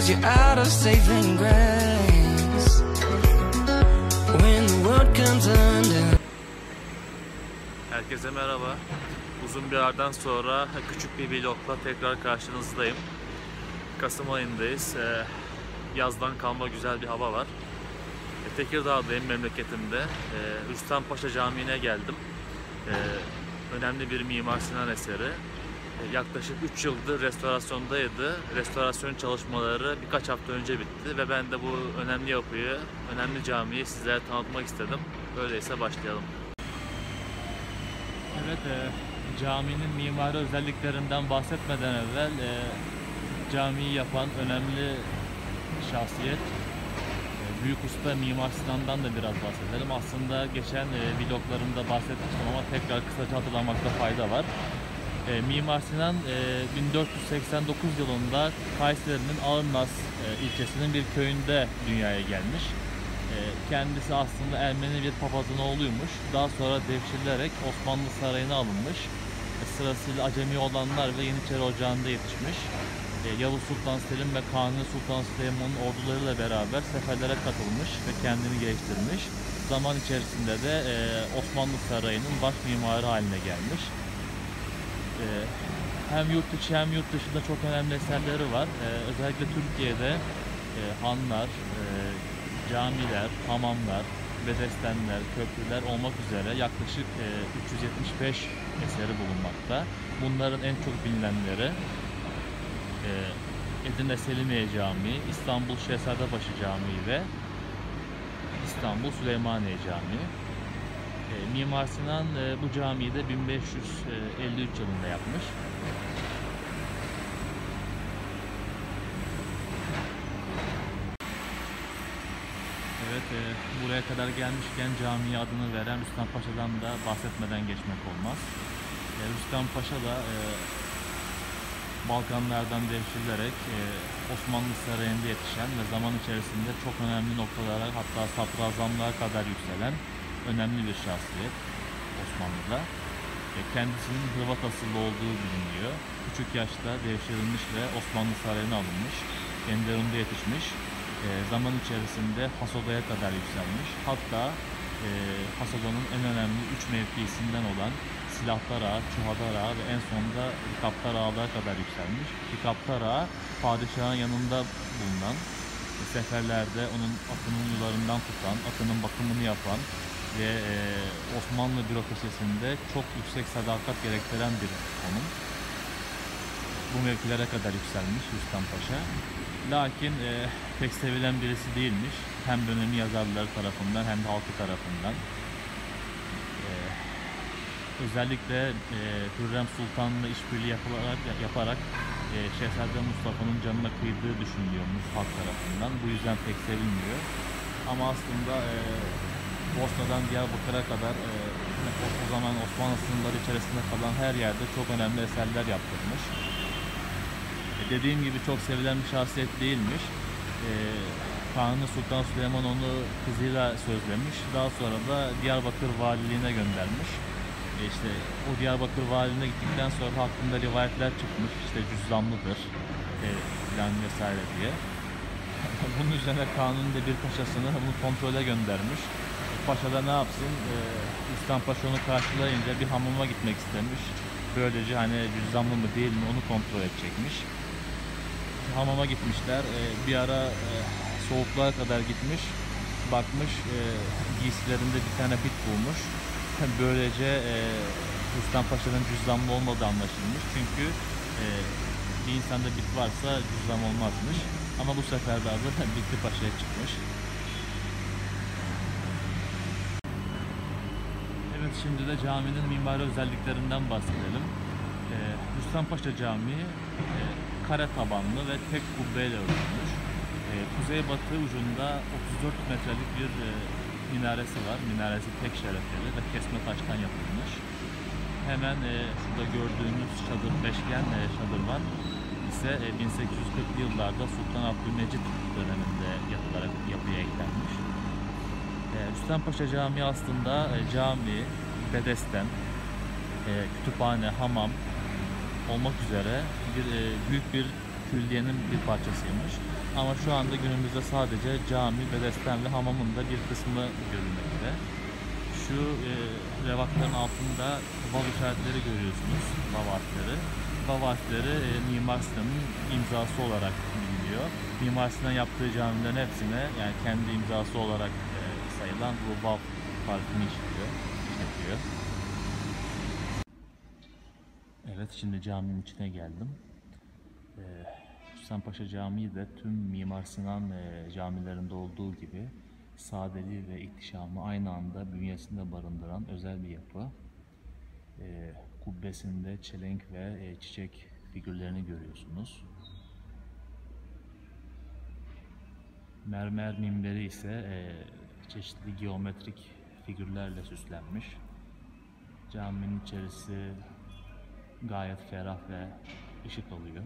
'cause you're out of saving grace. When the world comes undone. Herkese merhaba. Uzun bir aradan sonra küçük bir vlogla tekrar karşınızdayım. Kasım ayındayız. Yazdan kalma güzel bir hava var. Tekirdağ'dayım, memleketimde. Rüstempaşa Camii'ne geldim. Önemli bir Mimar Sinan eseri. Yaklaşık 3 yıldır restorasyondaydı. Restorasyon çalışmaları birkaç hafta önce bitti ve ben de bu önemli yapıyı, önemli camiyi sizlere tanıtmak istedim. Öyleyse başlayalım. Evet, caminin mimari özelliklerinden bahsetmeden evvel camiyi yapan önemli şahsiyet Büyük Usta Mimar Sinan'dan da biraz bahsedelim. Aslında geçen vloglarımda bahsetmiştim ama tekrar kısaca hatırlamakta fayda var. Mimar Sinan 1489 yılında Kayseri'nin Ağırnaz ilçesinin bir köyünde dünyaya gelmiş. Kendisi aslında Ermeni bir papazın oğluymuş. Daha sonra devşirilerek Osmanlı Sarayı'na alınmış. Sırasıyla Acemi olanlar ve Yeniçeri Ocağı'nda yetişmiş. Yavuz Sultan Selim ve Kanuni Sultan Süleyman'ın ordularıyla beraber seferlere katılmış ve kendini geliştirmiş. Zaman içerisinde de Osmanlı Sarayı'nın baş mimarı haline gelmiş. Hem yurt içi hem yurt dışında çok önemli eserleri var. Özellikle Türkiye'de hanlar, camiler, hamamlar, bedestenler, köprüler olmak üzere yaklaşık 375 eseri bulunmakta. Bunların en çok bilinenleri Edirne Selimiye Camii, İstanbul Şehzadebaşı Camii ve İstanbul Süleymaniye Camii. Mimar Sinan bu camiyi de 1553 yılında yapmış. Evet, buraya kadar gelmişken camiye adını veren Rüstempaşa'dan da bahsetmeden geçmek olmaz. Rüstempaşa da Balkanlardan devşirilerek Osmanlı Sarayı'nda yetişen ve zaman içerisinde çok önemli noktalara, hatta sadrazamlığa kadar yükselen önemli bir şahsiyet Osmanlı'da. Kendisinin Hırvat asıllı olduğu biliniyor. Küçük yaşta devşirilmiş ve Osmanlı Sarayı'na alınmış. Enderun'da yetişmiş. Zaman içerisinde Hasoda'ya kadar yükselmiş. Hatta Hasoda'nın en önemli 3 mevkisinden olan Silahtar Ağa, Çuhadar Ağa ve en sonunda Rikaptar Ağa'lara kadar yükselmiş. Rikaptar Ağa, padişahın yanında bulunan, seferlerde onun atının yularından tutan, atının bakımını yapan ve Osmanlı bürokrasisinde çok yüksek sadakat gerektiren bir konum. Bu mevkilere kadar yükselmiş Rüstempaşa. Lakin pek sevilen birisi değilmiş. Hem dönemi yazarları tarafından hem de halkı tarafından. Özellikle Hürrem Sultan'la işbirliği yaparak Şehzade Mustafa'nın canına kıydığı düşünülüyormuş halk tarafından. Bu yüzden pek sevilmiyor. Ama aslında Bosna'dan Diyarbakır'a kadar o zaman Osmanlı sınırları içerisinde kalan her yerde çok önemli eserler yaptırmış. Dediğim gibi çok sevilen bir şahsiyet değilmiş. Kanuni Sultan Süleyman onu kızıyla sözlemiş. Daha sonra da Diyarbakır valiliğine göndermiş. İşte o Diyarbakır valiliğine gittikten sonra hakkında rivayetler çıkmış. İşte cüzzamlıdır falan vesaire diye. Bunun üzerine Kanuni de bir paşasını bunu kontrole göndermiş. Paşa da ne yapsın? Rüstempaşa onu karşılayınca bir hamama gitmek istemiş. Böylece hani cüzzamlı mı değil mi onu kontrol edecekmiş. Hamama gitmişler. Bir ara soğukluğa kadar gitmiş. Bakmış giysilerinde bir tane bit bulmuş. Böylece Rüstempaşa'nın cüzzamlı olmadığı anlaşılmış. Çünkü bir insanda bit varsa cüzzam olmazmış. Ama bu sefer de adı Bitli Paşa'ya çıkmış. Evet, şimdi de caminin mimari özelliklerinden bahsedelim. Rüstempaşa Camii kare tabanlı ve tek kubbeyle örtülmüş. Kuzeybatı ucunda 34 metrelik bir minaresi var. Minaresi tek şerefeli ve kesme taştan yapılmış. Hemen şurada gördüğünüz çadır, beşgen çadır var. İse 1840'lı yıllarda Sultan Abdülmecit döneminde yapılarak yapıya eklenmiş. Rüstempaşa Camii aslında cami, bedesten, kütüphane, hamam olmak üzere büyük bir külliyenin bir parçasıymış. Ama şu anda günümüzde sadece cami, bedesten ve hamamın da bir kısmı görülmekte. Şu revakların altında vav işaretleri görüyorsunuz, vav harfleri. Vav harfleri Mimar Sinan'ın imzası olarak biliniyor. Mimar Sinan yaptığı camilerin hepsine yani kendi imzası olarak sayılan bu vav harfini işletiyor. Evet, şimdi caminin içine geldim. Hüseyinpaşa Camii de tüm Mimar Sinan camilerinde olduğu gibi sadeliği ve ihtişamı aynı anda bünyesinde barındıran özel bir yapı. Kubbesinde çelenk ve çiçek figürlerini görüyorsunuz. Mermer minberi ise çeşitli geometrik figürlerle süslenmiş. Caminin içerisi gayet ferah ve ışık alıyor.